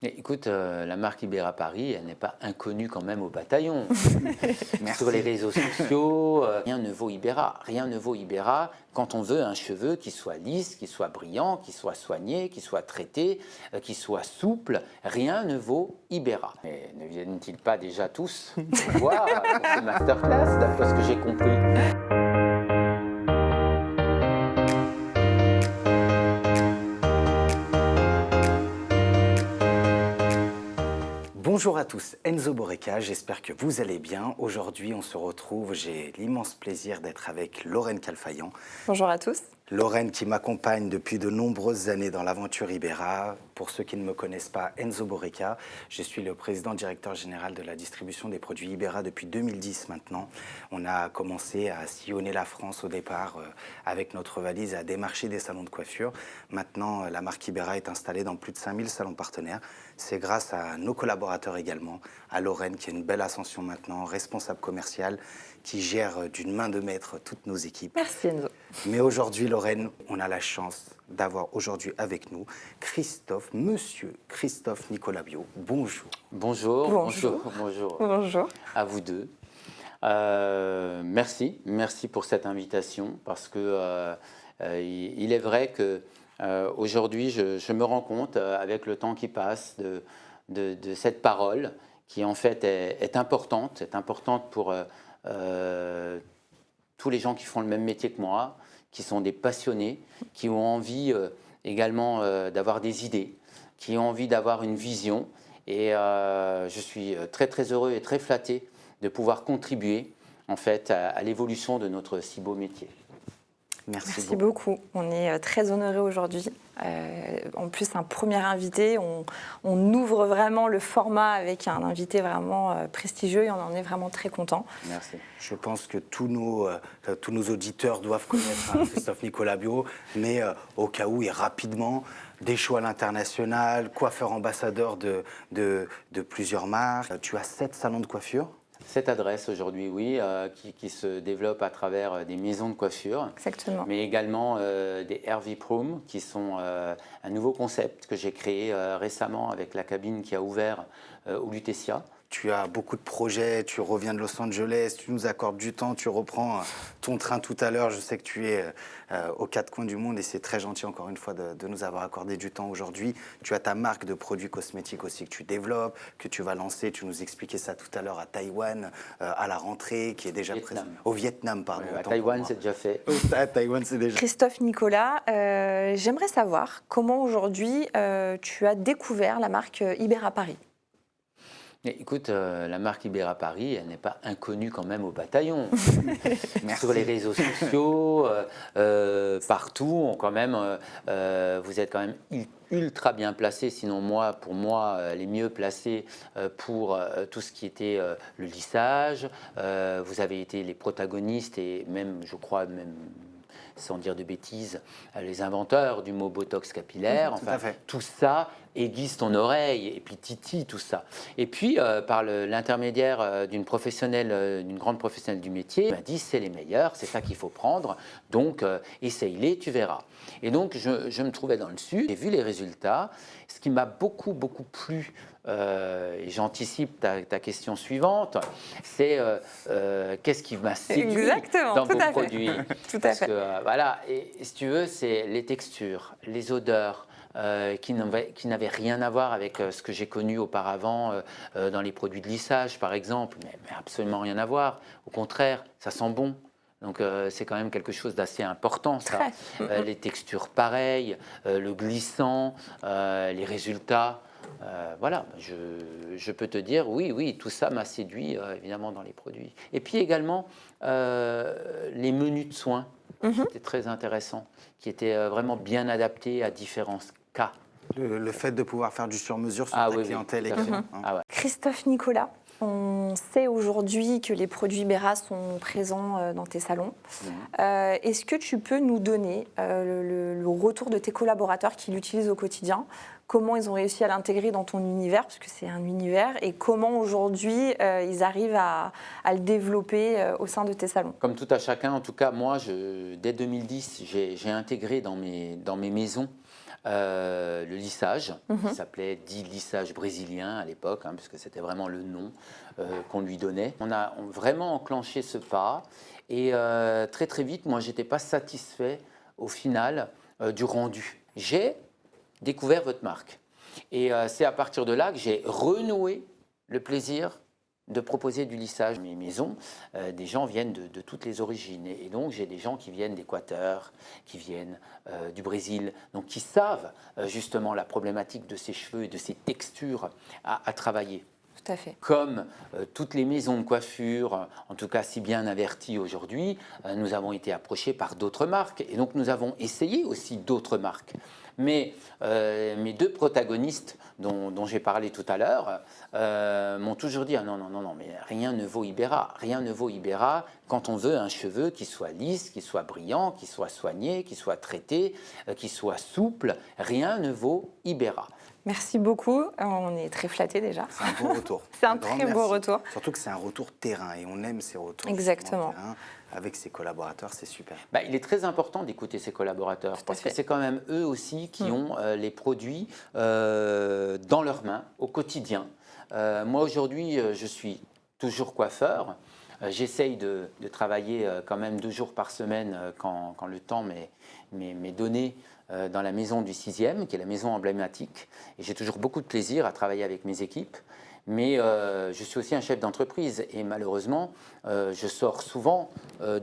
Écoute, la marque Ibera Paris, elle n'est pas inconnue quand même au bataillon. Sur les réseaux sociaux, rien ne vaut Ibera. Rien ne vaut Ibera quand on veut un cheveu qui soit lisse, qui soit brillant, qui soit soigné, qui soit traité, qui soit souple. Rien ne vaut Ibera. Mais ne viennent-ils pas déjà tous voir pour ce masterclass, d'après ce que j'ai compris? Bonjour à tous, Enzo Borreca, j'espère que vous allez bien. Aujourd'hui, on se retrouve, j'ai l'immense plaisir d'être avec Lorraine Calfaillant. Bonjour à tous. Lorraine qui m'accompagne depuis de nombreuses années dans l'aventure Ibera. Pour ceux qui ne me connaissent pas, Enzo Borreca, je suis le président directeur général de la distribution des produits Ibera depuis 2010 maintenant. On a commencé à sillonner la France au départ avec notre valise et à démarcher des salons de coiffure. Maintenant, la marque Ibera est installée dans plus de 5000 salons partenaires. C'est grâce à nos collaborateurs également, à Lorraine qui a une belle ascension maintenant, responsable commerciale, qui gère d'une main de maître toutes nos équipes. Merci Enzo. Mais aujourd'hui, Lorraine, on a la chance d'avoir aujourd'hui avec nous monsieur Christophe Nicolabio. Bonjour. Bonjour, Bonjour. bonjour. Bonjour. À vous deux. Merci pour cette invitation parce que il est vrai que aujourd'hui je me rends compte avec le temps qui passe de cette parole qui en fait est importante pour tous les gens qui font le même métier que moi, qui sont des passionnés, qui ont envie également d'avoir des idées, qui ont envie d'avoir une vision. Et je suis très heureux et très flatté de pouvoir contribuer en fait à l'évolution de notre si beau métier. Merci beaucoup. On est très honorés aujourd'hui. En plus, un premier invité, on ouvre vraiment le format avec un invité vraiment prestigieux et on en est vraiment très contents. Merci. Je pense que tous nos auditeurs doivent connaître Christophe Nicolabio, mais au cas où et rapidement, des choix à l'international, coiffeur ambassadeur de plusieurs marques. Tu as 7 salons de coiffure. Cette adresse aujourd'hui, oui, qui se développe à travers des maisons de coiffure. Exactement. Mais également des RV Room, qui sont un nouveau concept que j'ai créé récemment avec la cabine qui a ouvert au Lutetia. Tu as beaucoup de projets, tu reviens de Los Angeles, tu nous accordes du temps, tu reprends ton train tout à l'heure. Je sais que tu es aux 4 coins du monde et c'est très gentil encore une fois de nous avoir accordé du temps aujourd'hui. Tu as ta marque de produits cosmétiques aussi que tu développes, que tu vas lancer. Tu nous expliquais ça tout à l'heure à Taïwan, à la rentrée, qui est déjà présent. Au Vietnam, pardon. À Taïwan, c'est déjà fait. À Taïwan, c'est déjà. Christophe Nicolas, j'aimerais savoir comment aujourd'hui tu as découvert la marque Ibera Paris. Écoute, la marque Ibera Paris, elle n'est pas inconnue quand même au bataillon. Sur les réseaux sociaux, partout, vous êtes quand même ultra bien placés, sinon pour moi, les mieux placés pour tout ce qui était le lissage. Vous avez été les protagonistes et même, je crois, même sans dire de bêtises, les inventeurs du mot botox capillaire. Enfin, tout ça aiguise ton oreille et puis titille tout ça. Et puis, par l'intermédiaire d'une grande professionnelle du métier, elle m'a dit c'est les meilleurs, c'est ça qu'il faut prendre, donc essaye-les, tu verras. Et donc, je me trouvais dans le sud, j'ai vu les résultats. Ce qui m'a beaucoup plu, et j'anticipe ta question suivante, c'est qu'est-ce qui m'a séduit dans vos produits. Tout à fait. Voilà, et si tu veux, c'est les textures, les odeurs, qui n'avaient rien à voir avec ce que j'ai connu auparavant dans les produits de lissage, par exemple, mais absolument rien à voir. Au contraire, ça sent bon. Donc c'est quand même quelque chose d'assez important, ça. Les textures pareilles, le glissant, les résultats. Voilà, je peux te dire, oui, tout ça m'a séduit évidemment dans les produits. Et puis également les menus de soins, c'était très intéressant, qui étaient vraiment bien adaptés à différents cas. Le fait de pouvoir faire du sur-mesure sur ta clientèle également. Christophe Nicolas, on sait aujourd'hui que les produits Ibera sont présents dans tes salons. Est-ce que tu peux nous donner le retour de tes collaborateurs qui l'utilisent au quotidien? Comment ils ont réussi à l'intégrer dans ton univers, parce que c'est un univers, et comment aujourd'hui ils arrivent à le développer au sein de tes salons? Comme tout à chacun, en tout cas, moi, dès 2010, j'ai intégré dans mes maisons le lissage, qui s'appelait dit lissage brésilien à l'époque, puisque c'était vraiment le nom qu'on lui donnait. On a vraiment enclenché ce pas et très très vite, moi, j'étais pas satisfait au final du rendu. J'ai découvert votre marque et c'est à partir de là que j'ai renoué le plaisir de proposer du lissage. Mes maisons, des gens viennent de toutes les origines. Et donc, j'ai des gens qui viennent d'Équateur, qui viennent du Brésil, donc qui savent justement la problématique de ces cheveux et de ces textures à travailler. Tout à fait. Comme toutes les maisons de coiffure, en tout cas si bien averties aujourd'hui, nous avons été approchés par d'autres marques. Et donc, nous avons essayé aussi d'autres marques. Mais mes deux protagonistes dont j'ai parlé tout à l'heure m'ont toujours dit non, mais rien ne vaut Ibera. Rien ne vaut Ibera quand on veut un cheveu qui soit lisse, qui soit brillant, qui soit soigné, qui soit traité, qui soit souple. Rien ne vaut Ibera. Merci beaucoup, on est très flattés déjà. C'est un beau retour. C'est un très beau retour. Surtout que c'est un retour terrain et on aime ces retours. Exactement. Terrain. Avec ses collaborateurs, c'est super. Il est très important d'écouter ses collaborateurs parce que c'est quand même eux aussi qui ont les produits dans leurs mains au quotidien. Moi aujourd'hui, je suis toujours coiffeur. J'essaye de travailler quand même 2 jours par semaine quand le temps m'est donné dans la maison du 6e, qui est la maison emblématique. Et j'ai toujours beaucoup de plaisir à travailler avec mes équipes. Mais je suis aussi un chef d'entreprise et malheureusement, je sors souvent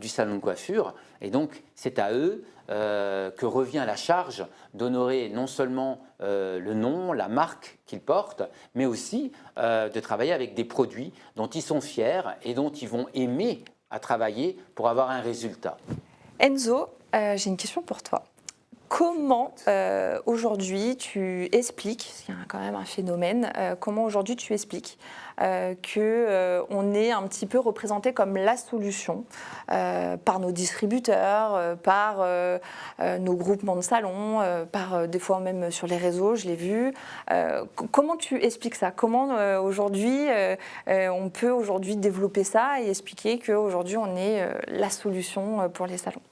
du salon de coiffure. Et donc, c'est à eux que revient la charge d'honorer non seulement le nom, la marque qu'ils portent, mais aussi de travailler avec des produits dont ils sont fiers et dont ils vont aimer à travailler pour avoir un résultat. Enzo, j'ai une question pour toi. Comment aujourd'hui tu expliques, parce qu'il y a quand même un phénomène, comment aujourd'hui tu expliques qu'on est un petit peu représenté comme la solution par nos distributeurs, par nos groupements de salons, par des fois même sur les réseaux, je l'ai vu. Comment tu expliques ça? Comment aujourd'hui on peut aujourd'hui développer ça et expliquer qu'aujourd'hui on est la solution pour les salons?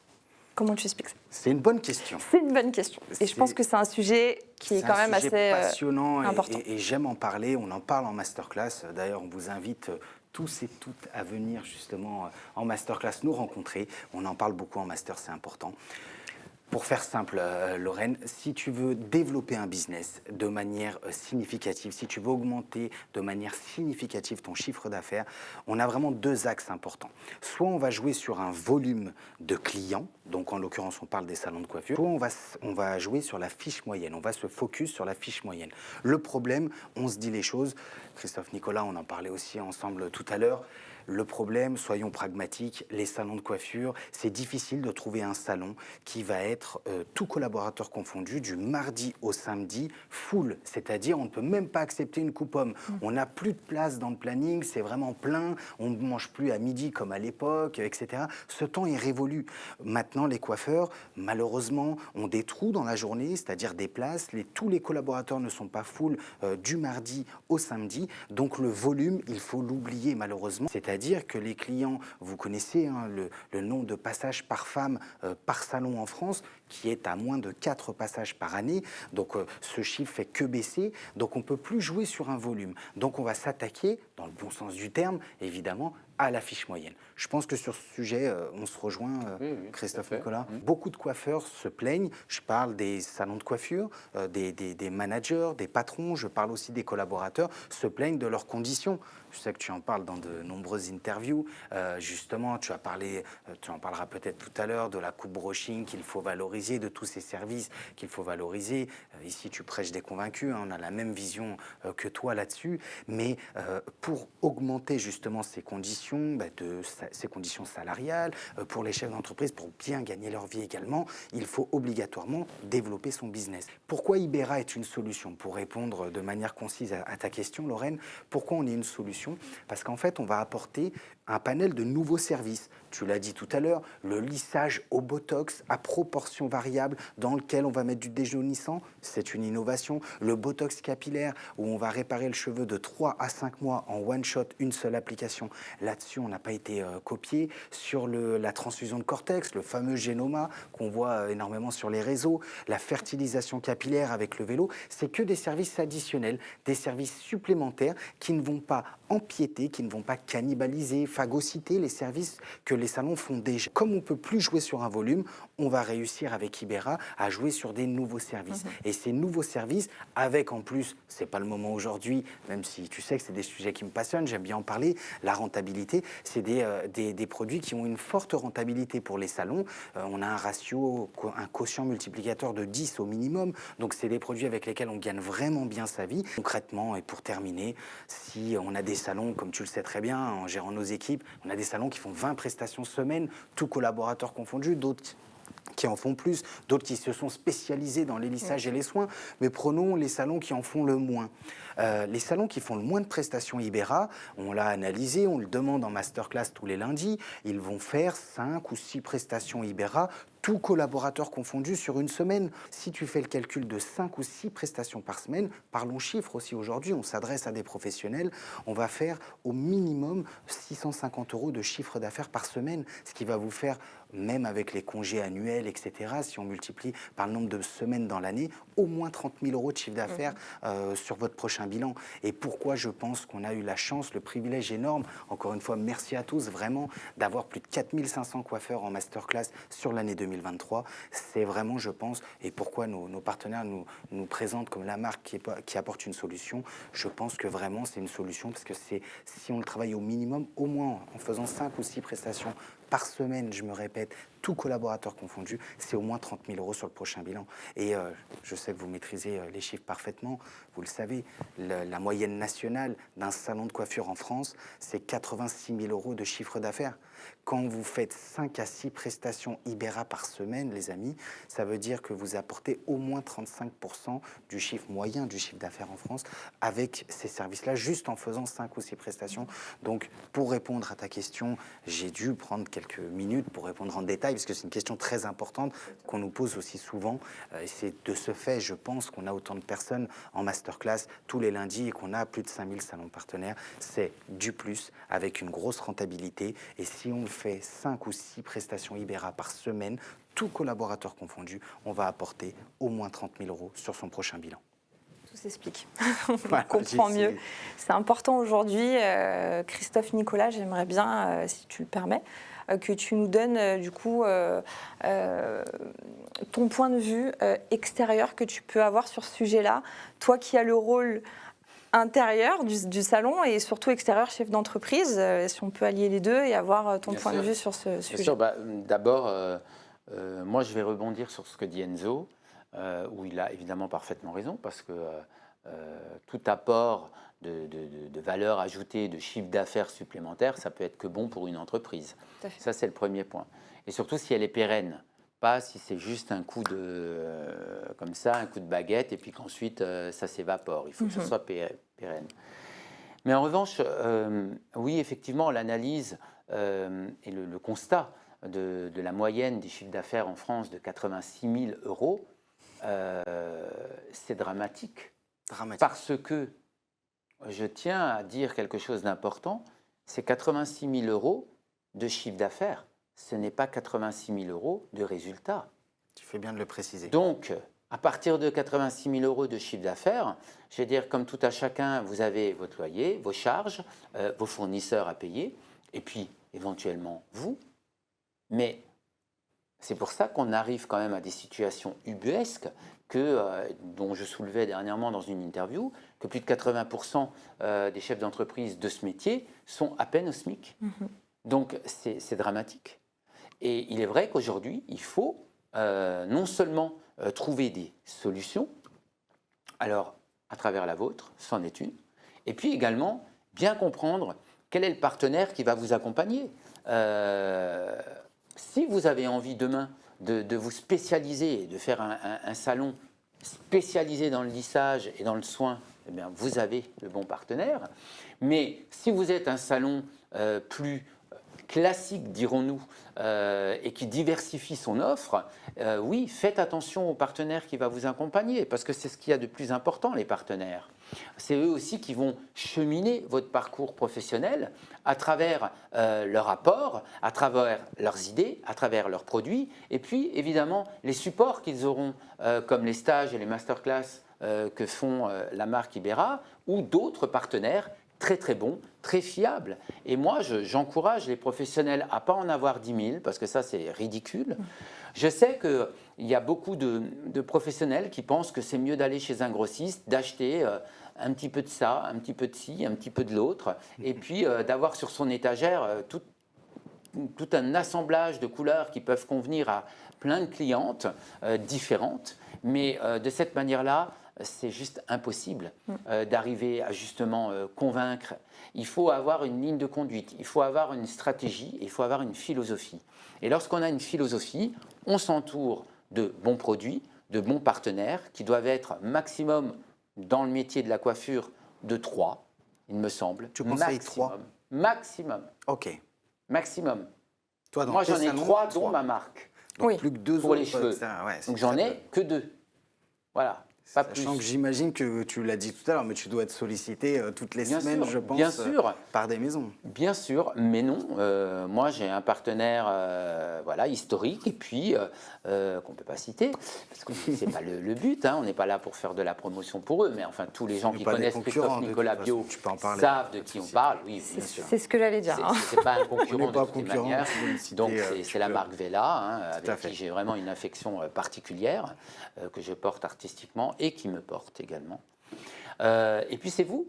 Comment tu expliques ça? C'est une bonne question. C'est une bonne question. Et je pense que c'est un sujet qui est quand même assez passionnant important. Et j'aime en parler. On en parle en masterclass. D'ailleurs, on vous invite tous et toutes à venir justement en masterclass nous rencontrer. On en parle beaucoup en master, c'est important. Pour faire simple, Lorraine, si tu veux développer un business de manière significative, si tu veux augmenter de manière significative ton chiffre d'affaires, on a vraiment 2 axes importants. Soit on va jouer sur un volume de clients, donc en l'occurrence on parle des salons de coiffure, soit on va jouer sur la fiche moyenne, on va se focus sur la fiche moyenne. Le problème, on se dit les choses, Christophe, Nicolas, on en parlait aussi ensemble tout à l'heure. Le problème, soyons pragmatiques, les salons de coiffure, c'est difficile de trouver un salon qui va être tout collaborateur confondu du mardi au samedi full, c'est-à-dire on ne peut même pas accepter une coupe homme. On n'a plus de place dans le planning, c'est vraiment plein, on ne mange plus à midi comme à l'époque, etc. Ce temps est révolu. Maintenant, les coiffeurs, malheureusement, ont des trous dans la journée, c'est-à-dire des places. Tous les collaborateurs ne sont pas full du mardi au samedi, donc le volume, il faut l'oublier malheureusement. C'est-à-dire que les clients, vous connaissez le nombre de passages par femme par salon en France, qui est à moins de 4 passages par année. Donc ce chiffre fait que baisser. Donc on ne peut plus jouer sur un volume. Donc on va s'attaquer, dans le bon sens du terme, évidemment, à la fiche moyenne. Je pense que sur ce sujet, on se rejoint, oui, Christophe, Nicolas. Beaucoup de coiffeurs se plaignent. Je parle des salons de coiffure, des managers, des patrons. Je parle aussi des collaborateurs, se plaignent de leurs conditions. Je sais que tu en parles dans de nombreuses interviews. Justement, tu en parleras peut-être tout à l'heure, de la coupe brushing qu'il faut valoriser, de tous ces services qu'il faut valoriser. Ici, tu prêches des convaincus. On a la même vision que toi là-dessus. Mais pour augmenter justement ces conditions, ces conditions salariales, pour les chefs d'entreprise, pour bien gagner leur vie également, il faut obligatoirement développer son business. Pourquoi Ibera est une solution? Pour répondre de manière concise à ta question, Lorraine, pourquoi on est une solution? Parce qu'en fait, on va apporter un panel de nouveaux services. tu l'as dit tout à l'heure, le lissage au botox à proportion variable dans lequel on va mettre du déjaunissant, c'est une innovation. Le botox capillaire où on va réparer le cheveu de 3 à 5 mois en one shot, une seule application. Là-dessus, on n'a pas été copié. Sur la transfusion de cortex, le fameux Génoma qu'on voit énormément sur les réseaux, la fertilisation capillaire avec le vélo, c'est que des services additionnels, des services supplémentaires qui ne vont pas empiéter, qui ne vont pas cannibaliser, phagocyter les services que les salons font déjà. Comme on ne peut plus jouer sur un volume, on va réussir avec Ibera à jouer sur des nouveaux services. Et ces nouveaux services, avec en plus, c'est pas le moment aujourd'hui, même si tu sais que c'est des sujets qui me passionnent, j'aime bien en parler, la rentabilité, c'est des produits qui ont une forte rentabilité pour les salons. On a un ratio, un quotient multiplicateur de 10 au minimum, donc c'est des produits avec lesquels on gagne vraiment bien sa vie. Concrètement, et pour terminer, si on a des salons, comme tu le sais très bien, en gérant nos équipes, on a des salons qui font 20 prestations semaine, tous collaborateurs confondus, d'autres qui en font plus, d'autres qui se sont spécialisés dans les lissages et les soins, mais prenons les salons qui en font le moins. Les salons qui font le moins de prestations Ibera, on l'a analysé, on le demande en masterclass tous les lundis, ils vont faire 5 ou 6 prestations Ibera, tous collaborateurs confondus sur une semaine. Si tu fais le calcul de 5 ou 6 prestations par semaine, parlons chiffres aussi aujourd'hui, on s'adresse à des professionnels, on va faire au minimum 650 € de chiffre d'affaires par semaine, ce qui va vous faire, même avec les congés annuels, etc., si on multiplie par le nombre de semaines dans l'année, au moins 30 000 € de chiffre d'affaires sur votre prochain bilan. Et pourquoi je pense qu'on a eu la chance, le privilège énorme, encore une fois, merci à tous, vraiment, d'avoir plus de 4 500 coiffeurs en masterclass sur l'année 2023. C'est vraiment, je pense, et pourquoi nos partenaires nous présentent comme la marque qui apporte une solution. Je pense que vraiment, c'est une solution parce que si on le travaille au minimum, au moins en faisant 5 ou 6 prestations par semaine, je me répète, tout collaborateur confondu, c'est au moins 30 000 € sur le prochain bilan. Et je sais que vous maîtrisez les chiffres parfaitement, vous le savez, la moyenne nationale d'un salon de coiffure en France, c'est 86 000 € de chiffre d'affaires. Quand vous faites 5 à 6 prestations Ibera par semaine, les amis, ça veut dire que vous apportez au moins 35% du chiffre moyen du chiffre d'affaires en France avec ces services-là, juste en faisant 5 ou 6 prestations. Donc, pour répondre à ta question, j'ai dû prendre quelques minutes pour répondre en détail, parce que c'est une question très importante qu'on nous pose aussi souvent. Et c'est de ce fait, je pense, qu'on a autant de personnes en masterclass tous les lundis et qu'on a plus de 5000 salons partenaires. C'est du plus avec une grosse rentabilité. Et si on fait 5 ou 6 prestations Ibera par semaine, tout collaborateur confondu, on va apporter au moins 30 000 € sur son prochain bilan. Tout s'explique. On comprend mieux. C'est important aujourd'hui. Christophe, Nicolas, j'aimerais bien, si tu le permets, que tu nous donnes du coup ton point de vue extérieur que tu peux avoir sur ce sujet-là. Toi qui as le rôle intérieur du salon et surtout extérieur chef d'entreprise, si on peut allier les deux et avoir ton point de vue sur ce sujet. Bien sûr, d'abord, moi je vais rebondir sur ce que dit Enzo, où il a évidemment parfaitement raison, parce que tout apport de valeur ajoutée, de chiffre d'affaires supplémentaire, ça peut être que bon pour une entreprise. Ça, c'est le premier point. Et surtout si elle est pérenne, pas si c'est juste un coup comme ça, un coup de baguette, et puis qu'ensuite ça s'évapore. Il faut que ce soit pérenne. Mais en revanche, oui, effectivement, l'analyse et le constat de la moyenne des chiffres d'affaires en France de 86 000 €, c'est dramatique. Parce que, je tiens à dire quelque chose d'important, c'est 86 000 € de chiffre d'affaires, ce n'est pas 86 000 € de résultats. Tu fais bien de le préciser. Donc, à partir de 86 000 € de chiffre d'affaires, je vais dire, comme tout à chacun, vous avez votre loyer, vos charges, vos fournisseurs à payer, et puis éventuellement vous. Mais c'est pour ça qu'on arrive quand même à des situations ubuesques dont je soulevais dernièrement dans une interview, que plus de 80% des chefs d'entreprise de ce métier sont à peine au SMIC. Donc c'est dramatique. Et il est vrai qu'aujourd'hui, il faut non seulement trouver des solutions, alors à travers la vôtre, c'en est une, et puis également bien comprendre quel est le partenaire qui va vous accompagner. Si vous avez envie demain de vous spécialiser et de faire un salon spécialisé dans le lissage et dans le soin, eh bien, vous avez le bon partenaire. Mais si vous êtes un salon plus classique, dirons-nous, et qui diversifie son offre, oui, faites attention aux partenaires qui vont vous accompagner, parce que c'est ce qu'il y a de plus important, les partenaires. C'est eux aussi qui vont cheminer votre parcours professionnel à travers leur apport, à travers leurs idées, à travers leurs produits, et puis évidemment les supports qu'ils auront, comme les stages et les masterclass que font la marque Ibera, ou d'autres partenaires très très bons, très fiables. Et moi, j'encourage les professionnels à ne pas en avoir 10 000, parce que ça, c'est ridicule. Je sais qu'il y a beaucoup de professionnels qui pensent que c'est mieux d'aller chez un grossiste, d'acheter un petit peu de ça, un petit peu de ci, un petit peu de l'autre, et puis d'avoir sur son étagère tout un assemblage de couleurs qui peuvent convenir à plein de clientes différentes. Mais de cette manière-là, c'est juste impossible d'arriver à justement convaincre. Il faut avoir une ligne de conduite, il faut avoir une stratégie, il faut avoir une philosophie. Et lorsqu'on a une philosophie, on s'entoure de bons produits, de bons partenaires qui doivent être maximum dans le métier de la coiffure de 3, il me semble. Tu conseilles 3 ? Maximum. Ok. Maximum. Toi, Moi, j'en ai 3, dont ma marque. Donc Oui. plus que 2 pour les cheveux. Donc j'en ai que 2. Voilà. Pas Sachant plus. que j'imagine que tu l'as dit tout à l'heure, mais tu dois être sollicité toutes les Bien semaines, sûr, je pense, bien sûr. par des maisons. Bien sûr, mais non. Moi, j'ai un partenaire voilà, historique et puis qu'on ne peut pas citer, parce que ce n'est pas le but. Hein, on n'est pas là pour faire de la promotion pour eux, mais enfin, tous les gens qui connaissent Christophe Nicolas Bio savent de qui on parle. Oui, bien sûr. C'est ce que j'allais dire. Ce n'est pas un concurrent de toute manière. tu veux le citer, Donc, c'est la marque Vela, hein, Tout à avec fait. qui j'ai vraiment une affection particulière, que je porte artistiquement et qui me porte également. Et puis, c'est vous.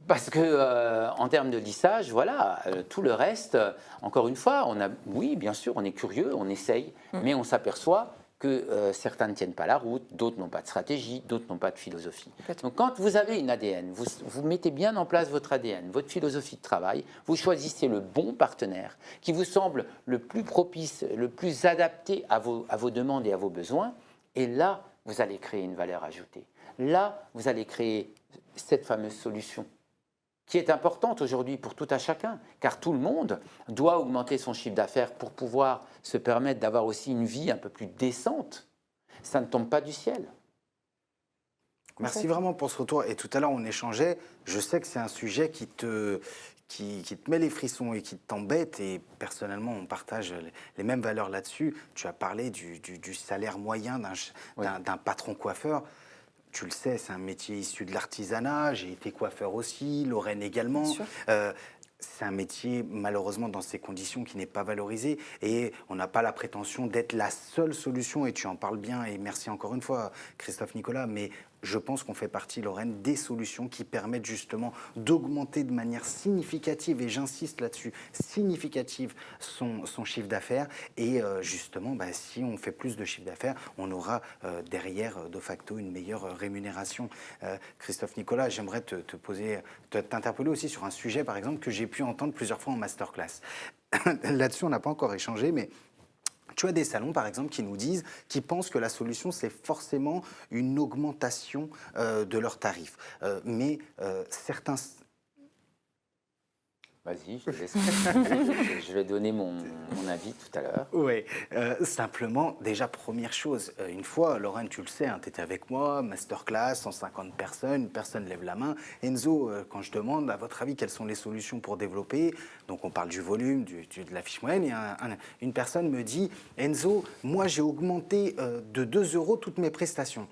Parce que en termes de lissage, voilà, tout le reste, encore une fois, oui, bien sûr, on est curieux, on essaye, mais on s'aperçoit que certains ne tiennent pas la route, d'autres n'ont pas de stratégie, d'autres n'ont pas de philosophie. Donc quand vous avez une ADN, vous mettez bien en place votre ADN, votre philosophie de travail, vous choisissez le bon partenaire qui vous semble le plus propice, le plus adapté à vos demandes et à vos besoins, et là, vous allez créer une valeur ajoutée. Là, vous allez créer cette fameuse solution qui est importante aujourd'hui pour tout à chacun, car tout le monde doit augmenter son chiffre d'affaires pour pouvoir se permettre d'avoir aussi une vie un peu plus décente. Ça ne tombe pas du ciel. Merci vraiment pour ce retour. Et tout à l'heure, on échangeait. Je sais que c'est un sujet qui te met les frissons et qui t'embête. Et personnellement, on partage les mêmes valeurs là-dessus. Tu as parlé du salaire moyen d'un patron coiffeur. Tu le sais, c'est un métier issu de l'artisanat. J'ai été coiffeur aussi, Lorraine également. C'est un métier, malheureusement, dans ces conditions, qui n'est pas valorisé. Et on n'a pas la prétention d'être la seule solution. Et tu en parles bien. Et merci encore une fois, Christophe Nicolas. Mais je pense qu'on fait partie, Lorraine, des solutions qui permettent justement d'augmenter de manière significative, et j'insiste là-dessus, significative, son chiffre d'affaires. Et justement, si on fait plus de chiffre d'affaires, on aura derrière, de facto, une meilleure rémunération. Christophe Nicolas, j'aimerais t'interpeller aussi sur un sujet, par exemple, que j'ai pu entendre plusieurs fois en masterclass. Là-dessus, on n'a pas encore échangé, mais tu as des salons, par exemple, qui pensent que la solution, c'est forcément une augmentation de leurs tarifs. Mais certains... Vas-y, je te laisse. Je vais donner mon avis tout à l'heure. Oui, simplement, déjà, première chose, une fois, Lorraine, tu le sais, hein, tu étais avec moi, masterclass, 150 personnes, une personne lève la main. Enzo, quand je demande, à votre avis, quelles sont les solutions pour développer, donc on parle du volume, de la fiche moyenne, et une personne me dit, Enzo, moi j'ai augmenté de 2 € toutes mes prestations.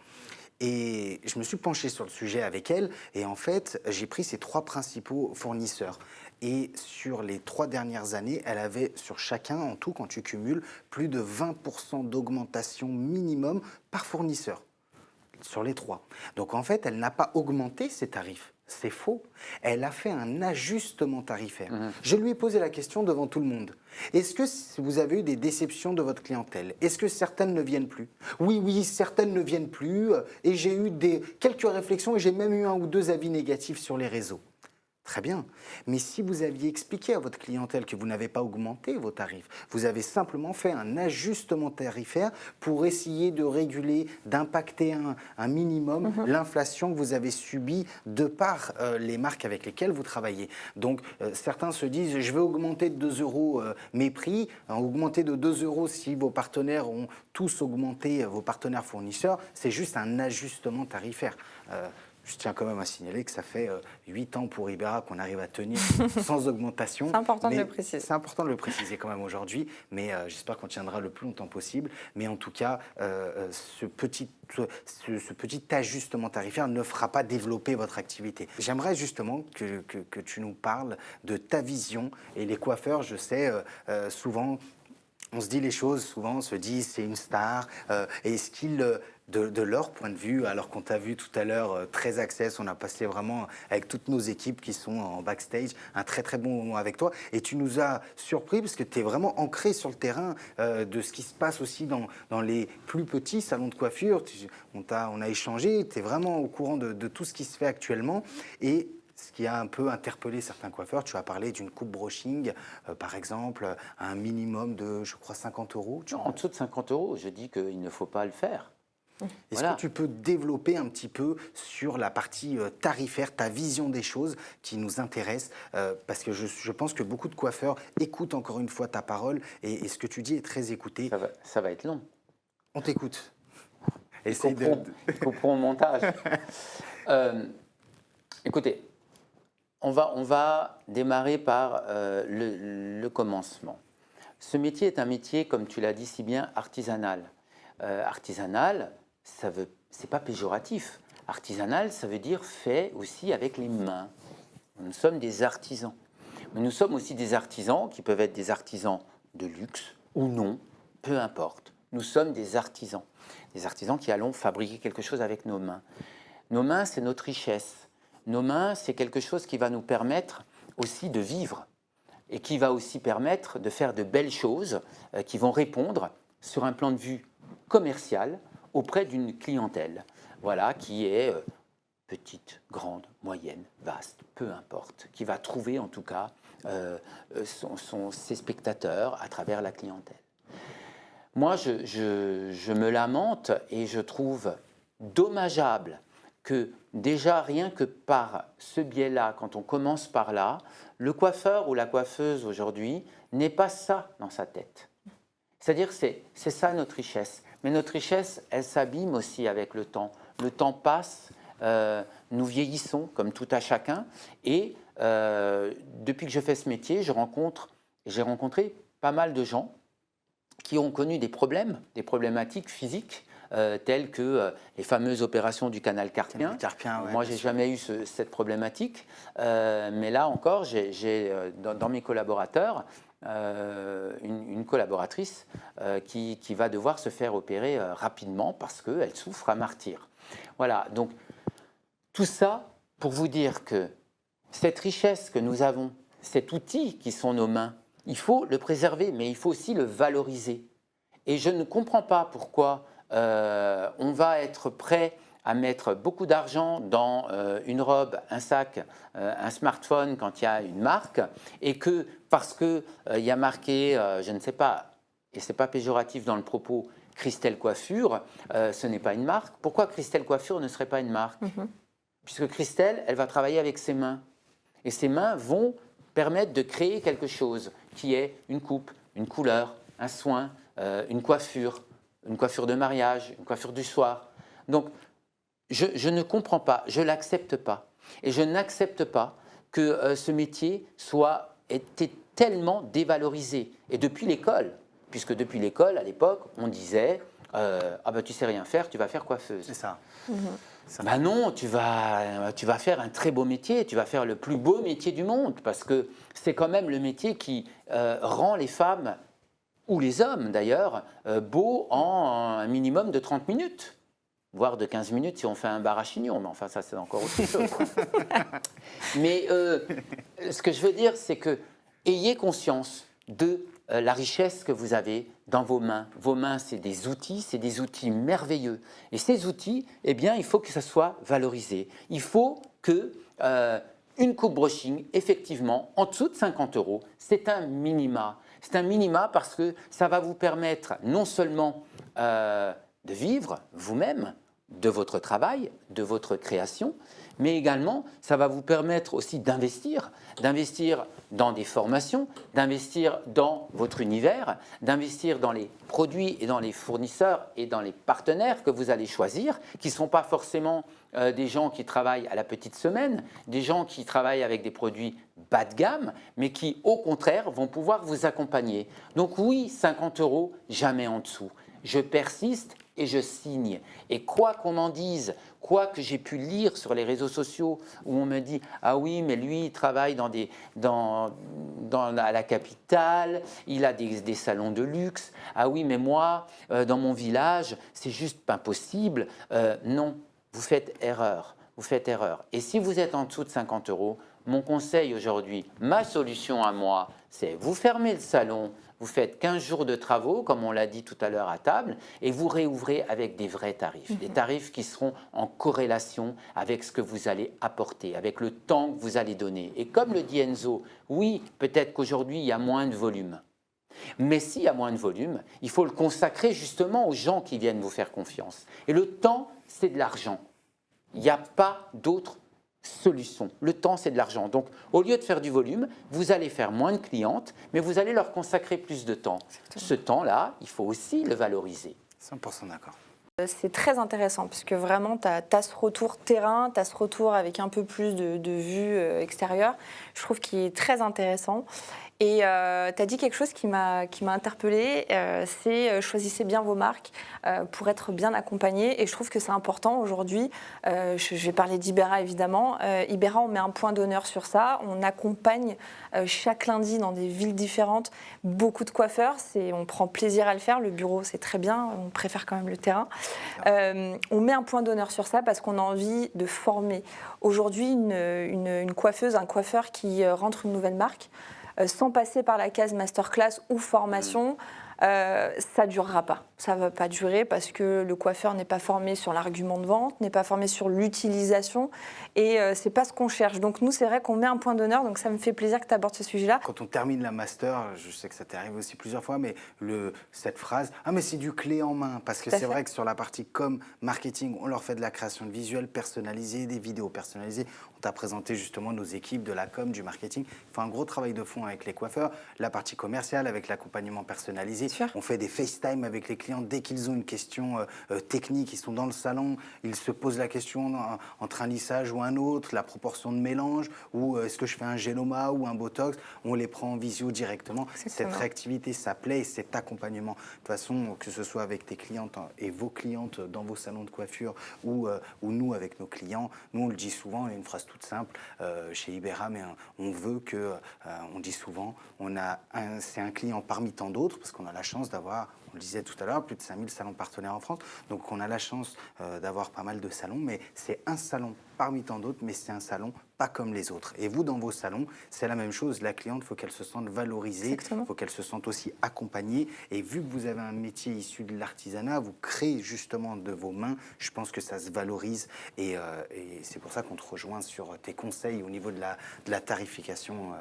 Et je me suis penché sur le sujet avec elle, et en fait, j'ai pris ses 3 principaux fournisseurs. Et sur les 3 dernières années, elle avait sur chacun, en tout, quand tu cumules, plus de 20% d'augmentation minimum par fournisseur, sur les 3. Donc en fait, elle n'a pas augmenté ses tarifs. C'est faux. Elle a fait un ajustement tarifaire. Je lui ai posé la question devant tout le monde. Est-ce que vous avez eu des déceptions de votre clientèle? Est-ce que certaines ne viennent plus? Oui, certaines ne viennent plus. Et j'ai eu quelques réflexions et j'ai même eu 1 ou 2 avis négatifs sur les réseaux. Très bien. Mais si vous aviez expliqué à votre clientèle que vous n'avez pas augmenté vos tarifs, vous avez simplement fait un ajustement tarifaire pour essayer de réguler, d'impacter un minimum l'inflation que vous avez subie de par les marques avec lesquelles vous travaillez. Donc certains se disent, je vais augmenter de 2 euros mes prix, augmenter de 2 euros si vos partenaires ont tous augmenté, vos partenaires fournisseurs, c'est juste un ajustement tarifaire. Je tiens quand même à signaler que ça fait 8 ans pour Ibera qu'on arrive à tenir sans augmentation. C'est important de le préciser. C'est important de le préciser quand même aujourd'hui, mais j'espère qu'on tiendra le plus longtemps possible. Mais en tout cas, ce petit ajustement tarifaire ne fera pas développer votre activité. J'aimerais justement que tu nous parles de ta vision. Et les coiffeurs, je sais, souvent, on se dit les choses, souvent on se dit c'est une star. Est-ce qu'ils... De leur point de vue, alors qu'on t'a vu tout à l'heure très access, on a passé vraiment avec toutes nos équipes qui sont en backstage un très très bon moment avec toi et tu nous as surpris parce que tu es vraiment ancré sur le terrain de ce qui se passe aussi dans les plus petits salons de coiffure. On a échangé, tu es vraiment au courant de tout ce qui se fait actuellement et ce qui a un peu interpellé certains coiffeurs, tu as parlé d'une coupe brushing, par exemple, à un minimum de, je crois, 50 euros. En dessous de 50 euros, je dis qu'il ne faut pas le faire. Est-ce que tu peux développer un petit peu sur la partie tarifaire, ta vision des choses qui nous intéresse parce que je pense que beaucoup de coiffeurs écoutent encore une fois ta parole et ce que tu dis est très écouté. Ça va être long. On t'écoute. Couperons le montage. Écoutez, on va démarrer par le commencement. Ce métier est un métier, comme tu l'as dit si bien, artisanal. Artisanal, c'est pas péjoratif. Artisanal, ça veut dire fait aussi avec les mains. Nous sommes des artisans. Mais nous sommes aussi des artisans qui peuvent être des artisans de luxe ou non, peu importe. Nous sommes des artisans qui allons fabriquer quelque chose avec nos mains. Nos mains, c'est notre richesse. Nos mains, c'est quelque chose qui va nous permettre aussi de vivre et qui va aussi permettre de faire de belles choses qui vont répondre sur un plan de vue commercial auprès d'une clientèle, voilà, qui est petite, grande, moyenne, vaste, peu importe, qui va trouver en tout cas ses spectateurs à travers la clientèle. Moi, je me lamente et je trouve dommageable que déjà rien que par ce biais-là, quand on commence par là, le coiffeur ou la coiffeuse aujourd'hui n'ait pas ça dans sa tête. C'est-à-dire c'est ça notre richesse. Mais notre richesse, elle s'abîme aussi avec le temps. Le temps passe, nous vieillissons comme tout à chacun. Et depuis que je fais ce métier, j'ai rencontré pas mal de gens qui ont connu des problématiques physiques, telles que les fameuses opérations du canal carpien. Ouais, moi, je n'ai jamais eu cette problématique. Mais là encore, j'ai dans mes collaborateurs, une collaboratrice qui va devoir se faire opérer rapidement parce qu'elle souffre à martyr. Voilà, donc tout ça pour vous dire que cette richesse que nous avons, cet outil qui sont nos mains, il faut le préserver, mais il faut aussi le valoriser. Et je ne comprends pas pourquoi on va être prêt à mettre beaucoup d'argent dans une robe, un sac, un smartphone quand il y a une marque, et que parce qu'il y a marqué, je ne sais pas, et ce n'est pas péjoratif dans le propos, Christelle Coiffure, ce n'est pas une marque. Pourquoi Christelle Coiffure ne serait pas une marque? Puisque Christelle, elle va travailler avec ses mains. Et ses mains vont permettre de créer quelque chose qui est une coupe, une couleur, un soin, une coiffure de mariage, une coiffure du soir. Donc, je ne comprends pas, je ne l'accepte pas. Et je n'accepte pas que ce métier été tellement dévalorisé. Et depuis l'école, puisque depuis l'école, à l'époque, on disait ah ben tu sais rien faire, tu vas faire coiffeuse. C'est ça. Ben non, tu vas faire un très beau métier, tu vas faire le plus beau métier du monde, parce que c'est quand même le métier qui rend les femmes, ou les hommes d'ailleurs, beaux en un minimum de 30 minutes. Voire de 15 minutes si on fait un bar à chignon, mais enfin ça c'est encore autre chose. Mais ce que je veux dire, c'est que ayez conscience de la richesse que vous avez dans vos mains. Vos mains, c'est des outils merveilleux. Et ces outils, eh bien, il faut que ça soit valorisé. Il faut que une coupe brushing, effectivement, en dessous de 50 €, c'est un minima. C'est un minima parce que ça va vous permettre non seulement de vivre vous-même de votre travail, de votre création, mais également ça va vous permettre aussi d'investir dans des formations, d'investir dans votre univers, d'investir dans les produits et dans les fournisseurs et dans les partenaires que vous allez choisir, qui ne sont pas forcément des gens qui travaillent à la petite semaine, des gens qui travaillent avec des produits bas de gamme, mais qui au contraire vont pouvoir vous accompagner. Donc oui, 50 €, jamais en dessous. Je persiste et je signe. Et quoi qu'on m'en dise, quoi que j'ai pu lire sur les réseaux sociaux où on me dit « Ah oui, mais lui, il travaille à la capitale, il a des salons de luxe. Ah oui, mais moi, dans mon village, c'est juste pas possible. » Non, vous faites erreur. Vous faites erreur. Et si vous êtes en dessous de 50 €, mon conseil aujourd'hui, ma solution à moi, c'est vous fermez le salon, vous faites 15 jours de travaux, comme on l'a dit tout à l'heure à table, et vous réouvrez avec des vrais tarifs, des tarifs qui seront en corrélation avec ce que vous allez apporter, avec le temps que vous allez donner. Et comme le dit Enzo, oui, peut-être qu'aujourd'hui, il y a moins de volume. Mais s'il y a moins de volume, il faut le consacrer justement aux gens qui viennent vous faire confiance. Et le temps, c'est de l'argent. Il n'y a pas d'autre solution. Le temps, c'est de l'argent. Donc, au lieu de faire du volume, vous allez faire moins de clientes, mais vous allez leur consacrer plus de temps. Ce temps-là, il faut aussi le valoriser. 100% d'accord. C'est très intéressant parce que vraiment, tu as ce retour terrain, tu as ce retour avec un peu plus de vue extérieure. Je trouve qu'il est très intéressant. Et tu as dit quelque chose qui m'a interpellée, c'est choisissez bien vos marques pour être bien accompagnés. Et je trouve que c'est important aujourd'hui. Je vais parler d'Ibera évidemment. Ibera, on met un point d'honneur sur ça. On accompagne chaque lundi dans des villes différentes beaucoup de coiffeurs. On prend plaisir à le faire. Le bureau, c'est très bien. On préfère quand même le terrain. On met un point d'honneur sur ça parce qu'on a envie de former. Aujourd'hui, une coiffeuse, un coiffeur qui rentre une nouvelle marque, sans passer par la case masterclass ou formation, ça ne durera pas. Ça ne va pas durer parce que le coiffeur n'est pas formé sur l'argument de vente, n'est pas formé sur l'utilisation et ce n'est pas ce qu'on cherche. Donc nous, c'est vrai qu'on met un point d'honneur, donc ça me fait plaisir que tu abordes ce sujet-là. Quand on termine la master, je sais que ça t'est arrivé aussi plusieurs fois, mais cette phrase « Ah mais c'est du clé en main » parce que c'est vrai que sur la partie com, marketing, on leur fait de la création de visuels personnalisés, des vidéos personnalisées. On t'a présenté justement nos équipes de la com, du marketing. Il faut un gros travail de fond avec les coiffeurs, la partie commerciale avec l'accompagnement personnalisé. On fait des FaceTime avec les clients dès qu'ils ont une question technique, ils sont dans le salon, ils se posent la question entre un lissage ou un autre, la proportion de mélange, ou est-ce que je fais un Géloma ou un Botox, on les prend en visio directement. Cette réactivité, ça plaît, et cet accompagnement. De toute façon, que ce soit avec tes clientes et vos clientes dans vos salons de coiffure ou nous avec nos clients, nous on le dit souvent, il y a une phrase toute simple chez Ibera, mais on veut que, on dit souvent, c'est un client parmi tant d'autres, parce qu'on a la chance d'avoir, on le disait tout à l'heure, plus de 5000 salons partenaires en France. Donc on a la chance d'avoir pas mal de salons, mais c'est un salon parmi tant d'autres, mais c'est un salon pas comme les autres. Et vous, dans vos salons, c'est la même chose. La cliente, il faut qu'elle se sente valorisée, il faut qu'elle se sente aussi accompagnée. Et vu que vous avez un métier issu de l'artisanat, vous créez justement de vos mains, je pense que ça se valorise. Et c'est pour ça qu'on te rejoint sur tes conseils au niveau de la tarification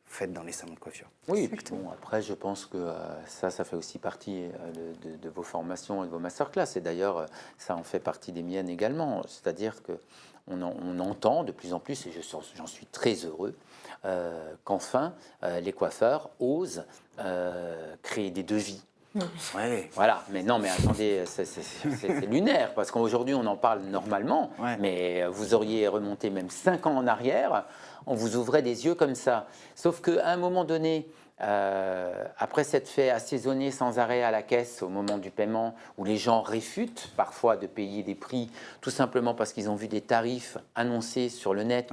faites dans les salons de coiffure. Oui, bon, après je pense que ça fait aussi partie de vos formations et de vos masterclass. Et d'ailleurs, ça en fait partie des miennes également. C'est-à-dire qu'on entend de plus en plus, et j'en suis très heureux, qu'enfin les coiffeurs osent créer des devis. Ouais. Voilà, mais non, mais attendez, c'est lunaire, parce qu'aujourd'hui on en parle normalement, mais vous auriez remonté même 5 ans en arrière, on vous ouvrait des yeux comme ça. Sauf qu'à un moment donné, après s'être fait assaisonner sans arrêt à la caisse au moment du paiement, où les gens réfutent parfois de payer des prix, tout simplement parce qu'ils ont vu des tarifs annoncés sur le net,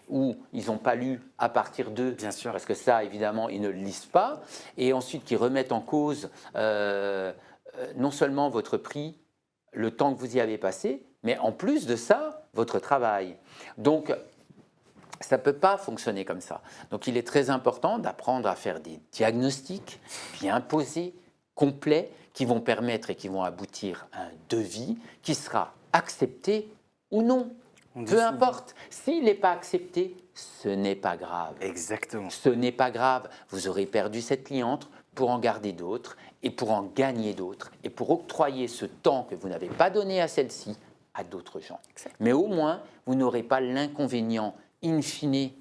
ou ils n'ont pas lu à partir d'eux, bien sûr, parce que ça, évidemment, ils ne le lisent pas, et ensuite qu'ils remettent en cause non seulement votre prix, le temps que vous y avez passé, mais en plus de ça, votre travail. Donc, ça ne peut pas fonctionner comme ça. Donc il est très important d'apprendre à faire des diagnostics bien posés, complets, qui vont permettre et qui vont aboutir à un devis qui sera accepté ou non. On dit Peu souvent. importe. S'il n'est pas accepté, ce n'est pas grave. Exactement. Ce n'est pas grave. Vous aurez perdu cette cliente pour en garder d'autres et pour en gagner d'autres et pour octroyer ce temps que vous n'avez pas donné à celle-ci à d'autres gens. Mais au moins, vous n'aurez pas l'inconvénient in fine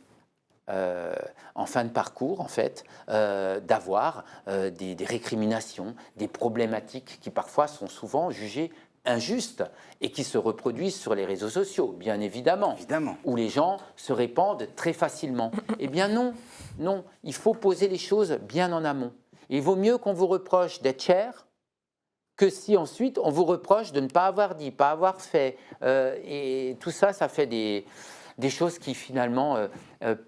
en fin de parcours, en fait, d'avoir des récriminations, des problématiques qui parfois sont souvent jugées injustes et qui se reproduisent sur les réseaux sociaux, bien évidemment, Évidemment. où les gens se répandent très facilement. Eh bien non, non, il faut poser les choses bien en amont. Il vaut mieux qu'on vous reproche d'être cher que si ensuite on vous reproche de ne pas avoir dit, pas avoir fait. Et tout ça, ça fait des choses qui finalement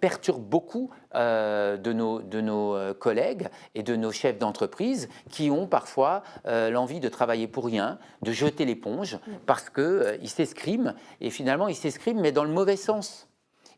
perturbent beaucoup de nos collègues et de nos chefs d'entreprise qui ont parfois l'envie de travailler pour rien, de jeter l'éponge parce qu'ils s'escriment et finalement ils s'escriment mais dans le mauvais sens.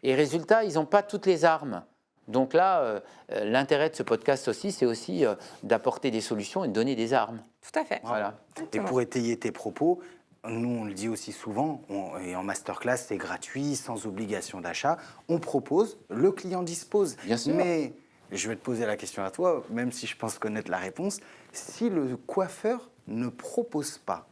Et résultat, ils n'ont pas toutes les armes. Donc là, l'intérêt de ce podcast aussi, c'est aussi d'apporter des solutions et de donner des armes. Tout à fait. Voilà. Et pour étayer tes propos, nous, on le dit aussi souvent, et en masterclass, c'est gratuit, sans obligation d'achat. On propose, le client dispose. Bien sûr. Mais je vais te poser la question à toi, même si je pense connaître la réponse. Si le coiffeur ne propose pas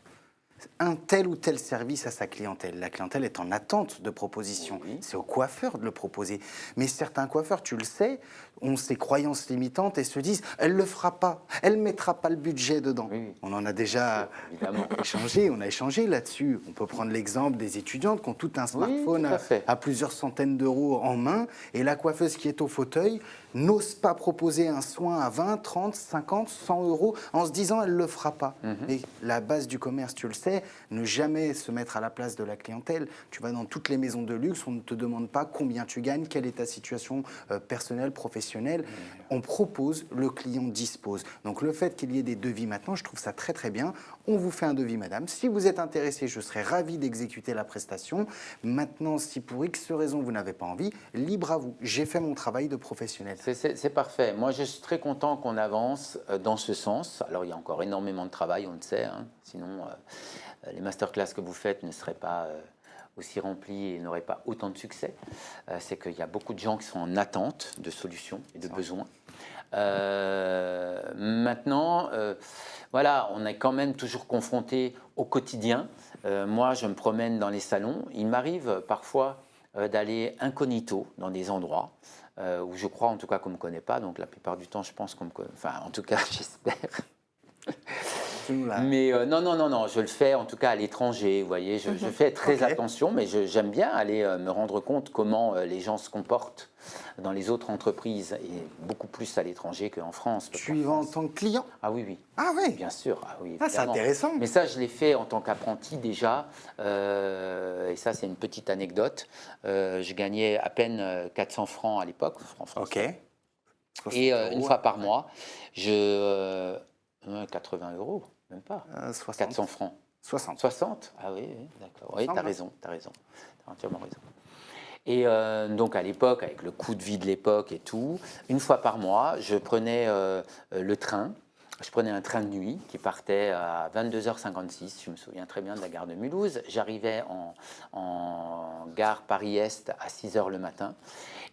un tel ou tel service à sa clientèle, la clientèle est en attente de propositions. Oui. C'est au coiffeur de le proposer. Mais certains coiffeurs, tu le sais, ont ces croyances limitantes et se disent « elle ne le fera pas, elle ne mettra pas le budget dedans Oui. On en a déjà Évidemment. échangé là-dessus. On peut prendre l'exemple des étudiantes qui ont tout un smartphone tout à fait. à plusieurs centaines d'euros en main et la coiffeuse qui est au fauteuil n'ose pas proposer un soin à 20, 30, 50, 100 euros en se disant elle ne le fera pas. Mais la base du commerce, tu le sais, ne jamais se mettre à la place de la clientèle. Tu vas dans toutes les maisons de luxe, on ne te demande pas combien tu gagnes, quelle est ta situation personnelle, professionnelle. On propose, le client dispose. Donc le fait qu'il y ait des devis maintenant, je trouve ça très très bien. On vous fait un devis, madame. Si vous êtes intéressé, je serai ravi d'exécuter la prestation. Maintenant, si pour X raison vous n'avez pas envie, libre à vous. J'ai fait mon travail de professionnel. C'est parfait. Moi, je suis très content qu'on avance dans ce sens. Alors, il y a encore énormément de travail, on le sait. Hein. Sinon, les masterclass que vous faites ne seraient pas aussi remplis et n'auraient pas autant de succès. C'est qu'il y a beaucoup de gens qui sont en attente de solutions et de besoins. Maintenant, voilà, on est quand même toujours confronté au quotidien. Moi, je me promène dans les salons. Il m'arrive parfois d'aller incognito dans des endroits où je crois en tout cas qu'on ne me connaît pas. Donc la plupart du temps, je pense qu'on me connaît. Enfin, en tout cas, j'espère. Mais non, je le fais en tout cas à l'étranger, vous voyez, je fais très attention, mais j'aime bien aller me rendre compte comment les gens se comportent dans les autres entreprises, et beaucoup plus à l'étranger qu'en France. Tu y vas en tant que client? Ah oui, oui. Ah oui. Bien sûr, ah oui. Ah, c'est évidemment. intéressant. Mais ça, je l'ai fait en tant qu'apprenti déjà, et ça, c'est une petite anecdote. Je gagnais à peine 400 francs à l'époque, francs français. Ok. Et une fois par mois, 80 euros, même pas. 60. 400 francs. 60. 60. Ah oui, oui, d'accord. Oui, tu as 60, raison, tu as raison. Tu as entièrement raison. Et donc à l'époque, avec le coût de vie de l'époque et tout, une fois par mois, je prenais le train. Je prenais un train de nuit qui partait à 22h56, je me souviens très bien de la gare de Mulhouse. J'arrivais en gare Paris-Est à 6h le matin.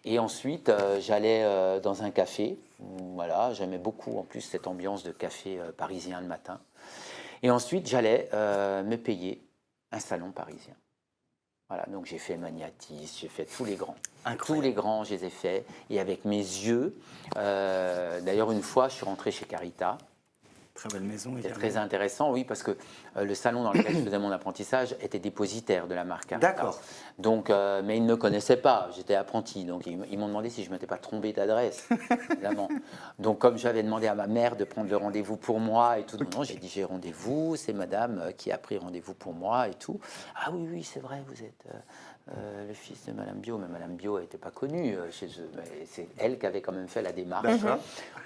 Et ensuite, j'allais dans un café. Voilà, j'aimais beaucoup en plus cette ambiance de café parisien le matin. Et ensuite, j'allais me payer un salon parisien. Voilà, donc j'ai fait Magnatis, j'ai fait tous les grands. Incroyable. Tous les grands, je les ai faits. Et avec mes yeux, d'ailleurs une fois, je suis rentré chez Carita. Très belle maison. C'était très intéressant, oui, parce que le salon dans lequel je faisais mon apprentissage était dépositaire de la marque Carita. D'accord. Donc, mais ils ne me connaissaient pas, j'étais apprenti. Donc, ils m'ont demandé si je ne m'étais pas trompé d'adresse, évidemment. Donc, comme j'avais demandé à ma mère de prendre le rendez-vous pour moi et tout, non, j'ai dit j'ai rendez-vous, c'est madame qui a pris rendez-vous pour moi et tout. Ah oui, oui, c'est vrai, vous êtes le fils de madame Bio, mais madame Bio n'était pas connue chez eux. Mais c'est elle qui avait quand même fait la démarche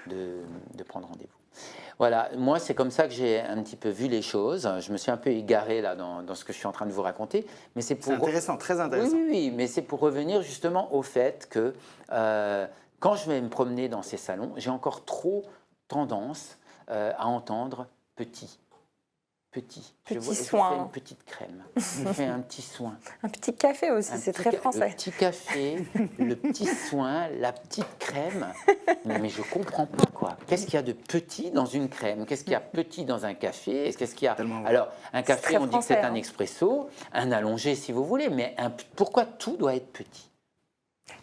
de prendre rendez-vous. Voilà, moi c'est comme ça que j'ai un petit peu vu les choses. Je me suis un peu égaré là dans ce que je suis en train de vous raconter, mais c'est pour intéressant, très intéressant. Oui, oui, oui, mais c'est pour revenir justement au fait que quand je vais me promener dans ces salons, j'ai encore trop tendance à entendre petit. petit. Petit Je soin. fais une petite crème. Je fais un petit soin. Un petit café aussi, c'est très Le français. petit café, le petit soin, la petite crème. Mais je comprends pas quoi. Qu'est-ce qu'il y a de petit dans une crème? Qu'est-ce qu'il y a de petit dans un café? Qu'est-ce qu'il y a? Tellement vrai. Alors, un café, très on dit que c'est français, un hein. expresso, un allongé si vous voulez, mais pourquoi tout doit être petit?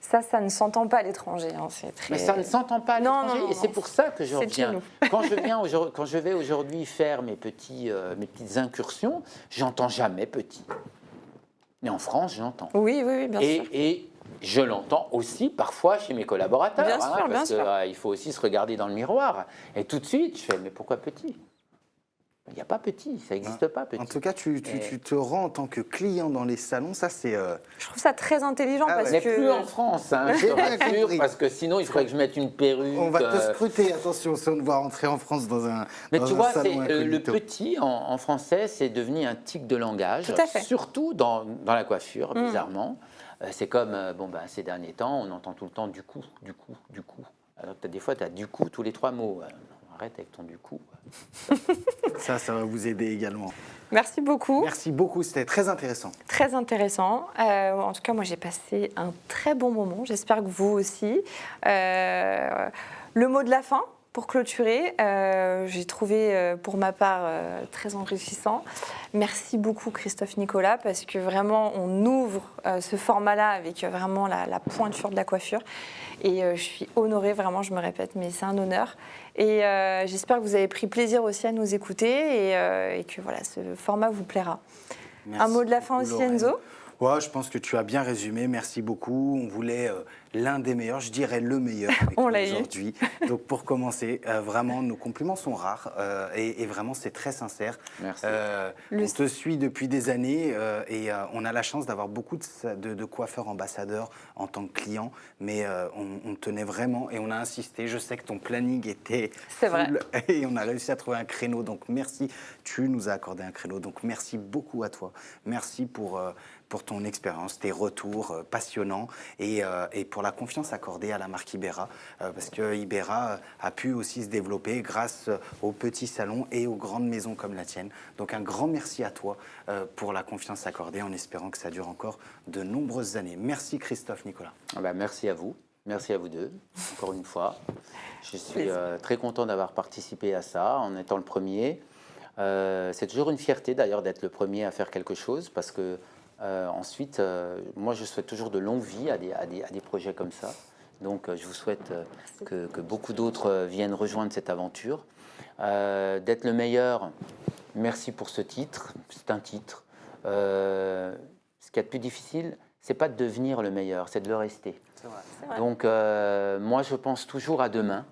Ça ne s'entend pas à l'étranger. Hein, c'est très... Mais ça ne s'entend pas à Non, l'étranger, non, et c'est non. pour ça que je C'est de chez reviens. nous. Quand je vais aujourd'hui faire mes petites incursions, j'entends jamais petit. Mais en France, j'entends. Oui, oui, oui, bien sûr. Et je l'entends aussi parfois chez mes collaborateurs. Bien sûr, parce bien sûr. qu'il faut aussi se regarder dans le miroir. Et tout de suite, je fais, mais pourquoi petit? Il n'y a pas petit, ça n'existe pas petit. En tout cas, tu te rends en tant que client dans les salons, ça c'est... Je trouve ça très intelligent Ah parce Mais que... plus en France, hein, je J'ai te bien rassure, compris. parce que sinon il faudrait que je mette une perruque. On va te scruter, attention, si on te voit rentrer en France dans un Mais dans tu un vois, salon le incognito. petit en français, c'est devenu un tic de langage, Tout à fait. surtout dans la coiffure, bizarrement. C'est comme, ces derniers temps, on entend tout le temps du coup. Alors des fois, tu as du coup tous les 3 mots. Arrête avec ton du coup. Ça va vous aider également. Merci beaucoup. Merci beaucoup, c'était très intéressant. Très intéressant. En tout cas, moi, j'ai passé un très bon moment. J'espère que vous aussi. Le mot de la fin, pour clôturer, j'ai trouvé, pour ma part, très enrichissant. Merci beaucoup, Christophe Nicolas, parce que vraiment, on ouvre ce format-là avec vraiment la pointure de la coiffure. Et je suis honorée, vraiment, je me répète, mais c'est un honneur. Et j'espère que vous avez pris plaisir aussi à nous écouter et que voilà, ce format vous plaira. Merci Un mot de la fin beaucoup, aussi, Lorraine. Enzo? Ouais, je pense que tu as bien résumé. Merci beaucoup. On voulait l'un des meilleurs, je dirais le meilleur avec On nous l'a eu. aujourd'hui. Donc pour commencer, vraiment, nos compliments sont rares et vraiment, c'est très sincère. Merci. On te suit depuis des années et on a la chance d'avoir beaucoup de coiffeurs ambassadeurs en tant que clients, mais on tenait vraiment et on a insisté. Je sais que ton planning était C'est vrai. full et on a réussi à trouver un créneau. Donc merci, tu nous as accordé un créneau. Donc merci beaucoup à toi. Merci pour ton expérience, tes retours passionnants et pour la confiance accordée à la marque Ibera, parce que Ibera a pu aussi se développer grâce aux petits salons et aux grandes maisons comme la tienne. Donc un grand merci à toi pour la confiance accordée en espérant que ça dure encore de nombreuses années. Merci Christophe Nicolas. Merci à vous. Merci à vous deux, encore une fois. Je suis très content d'avoir participé à ça en étant le premier. C'est toujours une fierté d'ailleurs d'être le premier à faire quelque chose parce que ensuite, moi je souhaite toujours de longue vie à des projets comme ça. Donc je vous souhaite que beaucoup d'autres viennent rejoindre cette aventure. D'être le meilleur, merci pour ce titre. C'est un titre. Ce qu'il y a de plus difficile, c'est pas de devenir le meilleur, c'est de le rester. C'est vrai. C'est vrai. Donc moi je pense toujours à demain.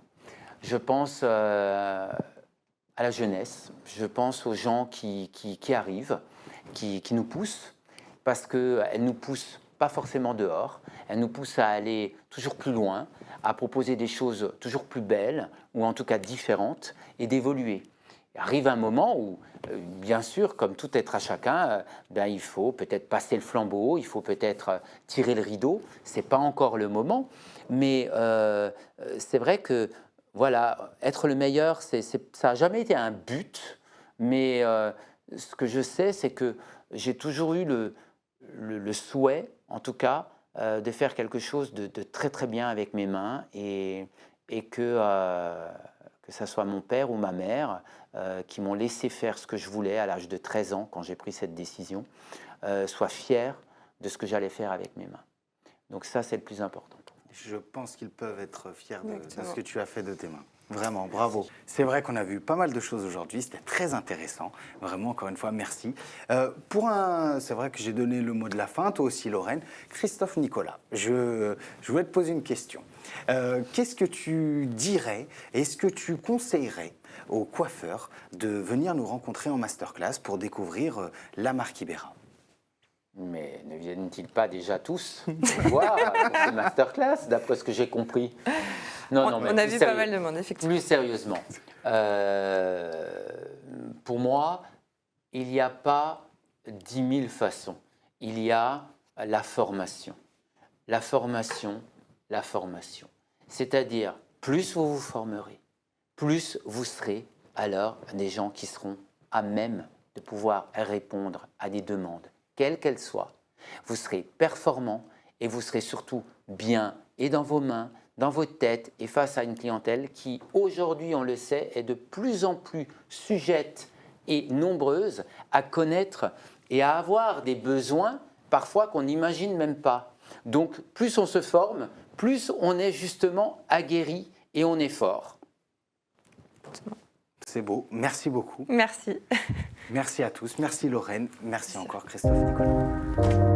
Je pense à la jeunesse. Je pense aux gens qui arrivent, qui nous poussent. Parce qu'elle nous pousse pas forcément dehors, elle nous pousse à aller toujours plus loin, à proposer des choses toujours plus belles, ou en tout cas différentes, et d'évoluer. Arrive un moment où, bien sûr, comme tout être à chacun, il faut peut-être passer le flambeau, il faut peut-être tirer le rideau, c'est pas encore le moment, mais c'est vrai que, voilà, être le meilleur, ça n'a jamais été un but, mais ce que je sais, c'est que j'ai toujours eu le souhait, en tout cas, de faire quelque chose de très très bien avec mes mains et que ça soit mon père ou ma mère qui m'ont laissé faire ce que je voulais à l'âge de 13 ans, quand j'ai pris cette décision, soient fiers de ce que j'allais faire avec mes mains. Donc ça, c'est le plus important. Je pense qu'ils peuvent être fiers de Exactement. ce que tu as fait de tes mains. Vraiment, bravo. C'est vrai qu'on a vu pas mal de choses aujourd'hui, c'était très intéressant. Vraiment, encore une fois, merci. C'est vrai que j'ai donné le mot de la fin, toi aussi Lorraine. Christophe Nicolas, je voulais te poser une question. Qu'est-ce que tu dirais, est-ce que tu conseillerais aux coiffeurs de venir nous rencontrer en masterclass pour découvrir la marque Ibera ? Mais ne viennent-ils pas déjà tous voir ce masterclass, d'après ce que j'ai compris? Non, mais on a plus vu pas mal de monde, effectivement. Plus sérieusement, pour moi, il n'y a pas 10 000 façons. Il y a la formation. La formation, la formation. C'est-à-dire, plus vous vous formerez, plus vous serez alors des gens qui seront à même de pouvoir répondre à des demandes, quelles qu'elles soient. Vous serez performant et vous serez surtout bien et dans vos mains, dans votre tête et face à une clientèle qui, aujourd'hui, on le sait, est de plus en plus sujette et nombreuse à connaître et à avoir des besoins parfois qu'on n'imagine même pas. Donc, plus on se forme, plus on est justement aguerri et on est fort. C'est beau. Merci beaucoup. Merci. Merci à tous. Merci Lorraine. Merci encore Christophe Nicolas.